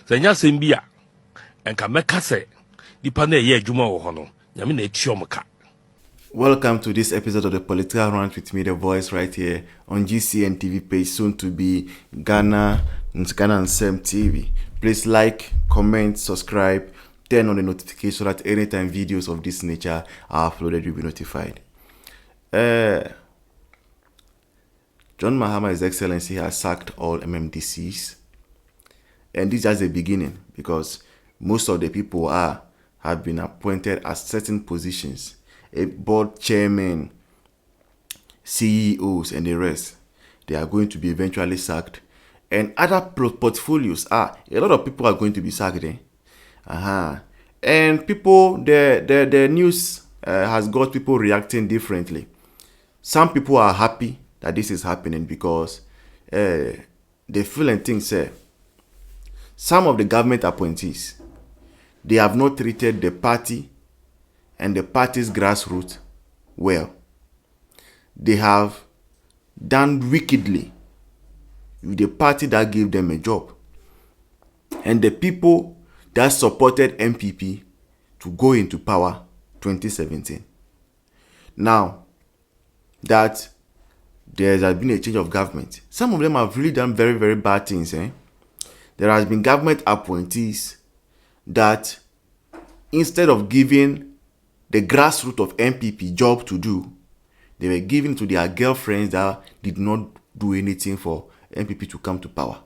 Senya sembia enka meka se nipa na ye adwuma wo ho no nyame na etiomka. Welcome to this episode of the Political Rant with me, the voice, right here on GCN TV page, soon to be Ghana and Sam TV. Please like, comment, subscribe, turn on the notification so that anytime videos of this nature are uploaded, you'll be notified. John Mahama, His Excellency, has sacked all MMDCs. And this is just the beginning, because most of the people have been appointed at certain positions. A board chairman, CEOs, and the rest, they are going to be eventually sacked. And other portfolios, a lot of people are going to be sacked. And people, the news has got people reacting differently. Some people are happy that this is happening because they feel and think, some of the government appointees, they have not treated the party and the party's grassroots well. They have done wickedly with the party that gave them a job and the people that supported NPP to go into power 2017. Now that there has been a change of government, some of them have really done very, very bad things. There has been government appointees that instead of giving the grassroots of NPP job to do, they were given to their girlfriends that did not do anything for NPP to come to power.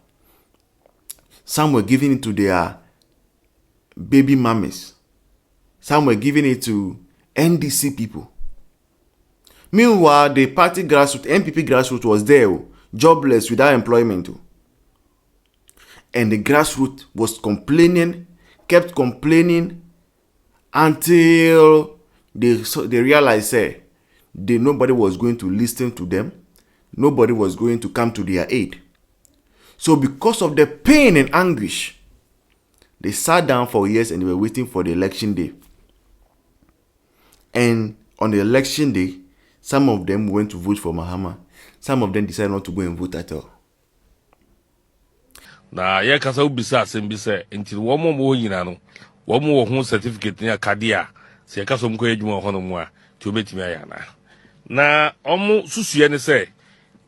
Some were giving it to their baby mummies. Some were giving it to NDC people. Meanwhile, the party grassroots, NPP grassroots was there, jobless, without employment. And the grassroots was complaining, kept complaining, until they realized nobody was going to listen to them. Nobody was going to come to their aid. So because of the pain and anguish, they sat down for years and they were waiting for the election day. And on the election day, some of them went to vote for Mahama. Some of them decided not to go and vote at all. Na ye kasa ubisa asembise nti womo mo nyina no womo wo ho certificate ni akade a se kasa mko adwuma ho no mu a ti obetimi ayana na omo susuye ne se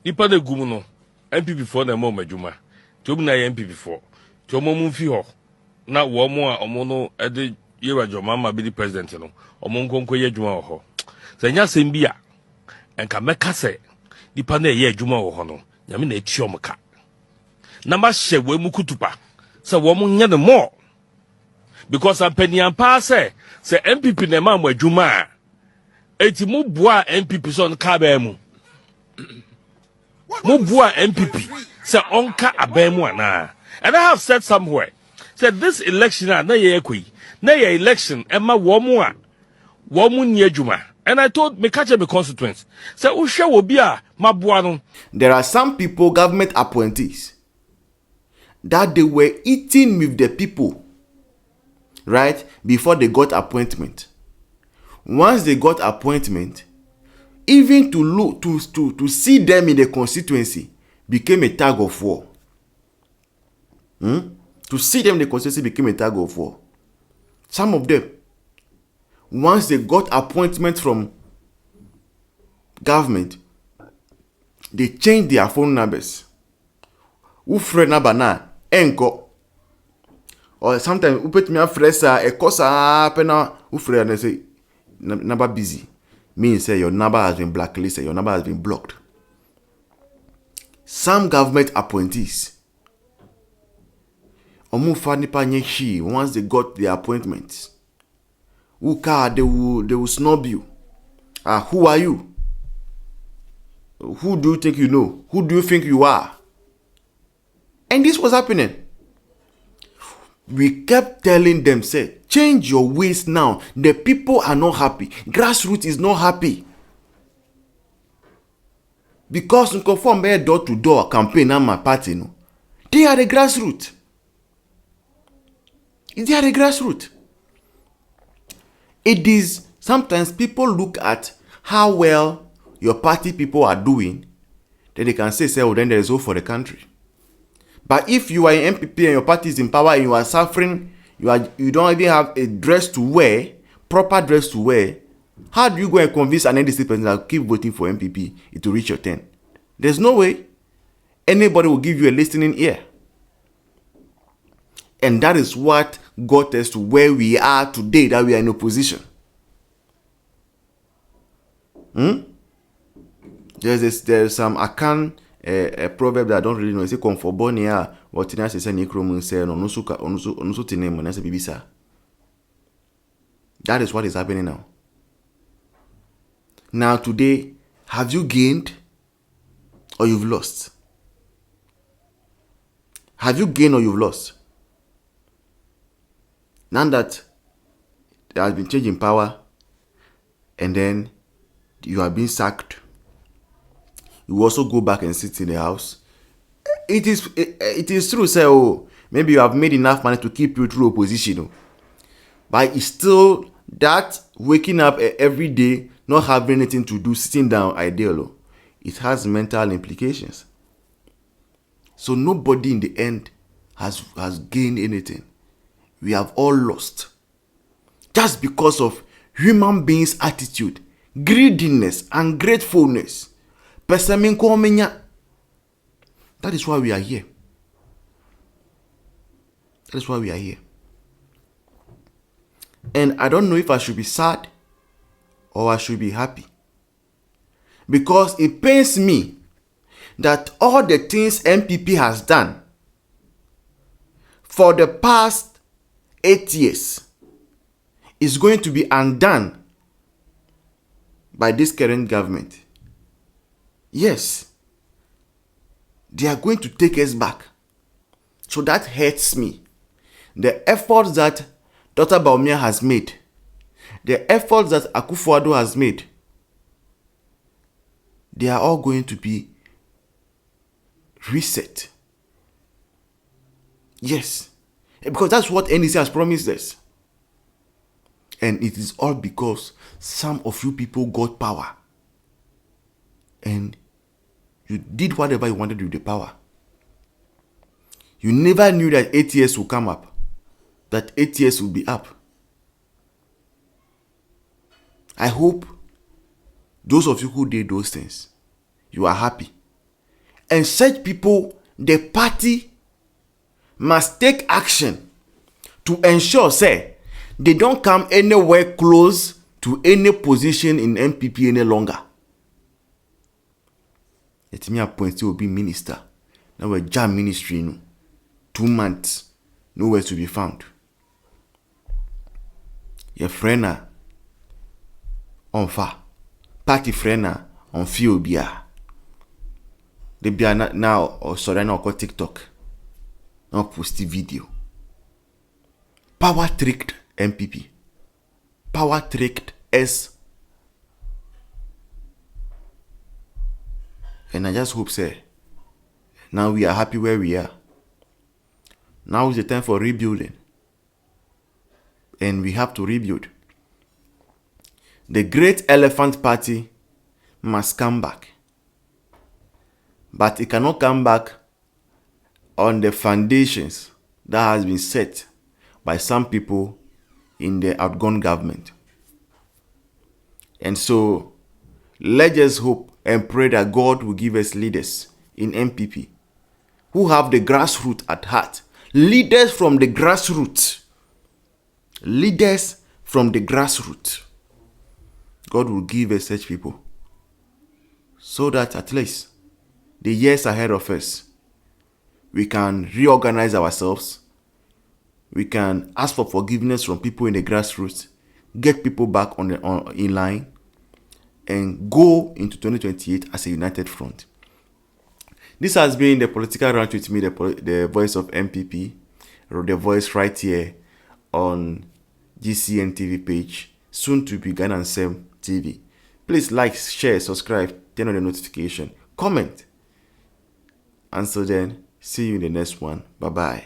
nipa na gum no NPP for na mo adwuma ti obi na ye NPP for ti omo mu fi ho na womo a omo no ede yewa jomama be di president no omo nkonko ye adwuma ho se nya sembia enka meka se nipa na ye adwuma ho no nyame na etiomka na ma hye we mu kutupa se wo mo nya ne more because ampanian pa se MPP na ma mo adwuma eti mu boa NPP so nka ba mu mu boa NPP se onka aba mu ana. And I have said somewhere said this election na ye ekoi na ye election e ma wo mo nya adwuma. And I told me catch my constituents say uhwe wo bi a maboa no. There are some people, government appointees, that they were eating with the people, right, before they got appointment. Once they got appointment, even to look to see them in the constituency became a tug of war. To see them in the constituency became a tug of war. Some of them, once they got appointment from government, they changed their phone numbers. Ufre number na enko. Or sometimes upet me a fresa e kosa pena ufre and say number busy. Means say your number has been blacklisted, your number has been blocked. Some government appointees, once they got their appointments, they will snub you. Who are you? Who do you think you know? Who do you think you are? And this was happening. We kept telling them, change your ways now. The people are not happy. Grassroots is not happy. Because we conform by door-to-door campaign and my party, no. They are the grassroots. They are the grassroots. It is, sometimes people look at how well your party people are doing, then they can say, then there is hope for the country. But if you are in NPP and your party is in power and you are suffering, you don't even have a dress to wear, proper dress to wear, how do you go and convince an NDC person that keep voting for NPP it will reach your turn? There's no way anybody will give you a listening ear. And that is what got us to where we are today, that we are in opposition. There's some Akan a proverb that I don't really know. It's a conforbonia, what in us is a necromun say, no suka, onusu tinem, and as a bibisa. That is what is happening now. Now, today, have you gained or you've lost? Have you gained or you've lost? Now that there has been change in power and then you are being sacked, you also go back and sit in the house. It is true, say, oh, maybe you have made enough money to keep you through opposition. But it's still that waking up every day, not having anything to do, sitting down, ideal. It has mental implications. So nobody in the end has gained anything. We have all lost. Just because of human beings' attitude, greediness, ungratefulness. That is why we are here. That is why we are here. And I don't know if I should be sad or I should be happy. Because it pains me that all the things NPP has done for the past 8 years is going to be undone by this current government. Yes, they are going to take us back. So that hurts me. The efforts that Dr. Baumia has made, the efforts that Akufo-Addo has made, they are all going to be reset. Yes, because that's what NDC has promised us. And it is all because some of you people got power. And you did whatever you wanted with the power. You never knew that 8 years would come up. That 8 years will be up. I hope those of you who did those things, you are happy. And such people, the party must take action to ensure, say, they don't come anywhere close to any position in NPP any longer. Let me appoint will be minister. Now we're jam ministry, 2 months, nowhere to be found. Your friend on fa, party friend on feel bia. They be now or sorry now call TikTok. Now post video. Power tricked NPP. Power tricked S. And I just hope, say, now we are happy where we are. Now is the time for rebuilding. And we have to rebuild. The great elephant party must come back. But it cannot come back on the foundations that has been set by some people in the outgone government. And so, let's just hope and pray that God will give us leaders in NPP who have the grassroots at heart. Leaders from the grassroots. Leaders from the grassroots. God will give us such people so that at least the years ahead of us, we can reorganize ourselves. We can ask for forgiveness from people in the grassroots, get people back in line, and go into 2028 as a united front. This has been the Political Ranch with me, the voice of NPP, or the voice right here on GCN TV page, soon to be Ghana Sem TV. Please like, share, subscribe, turn on the notification, comment. And so then, see you in the next one. Bye-bye.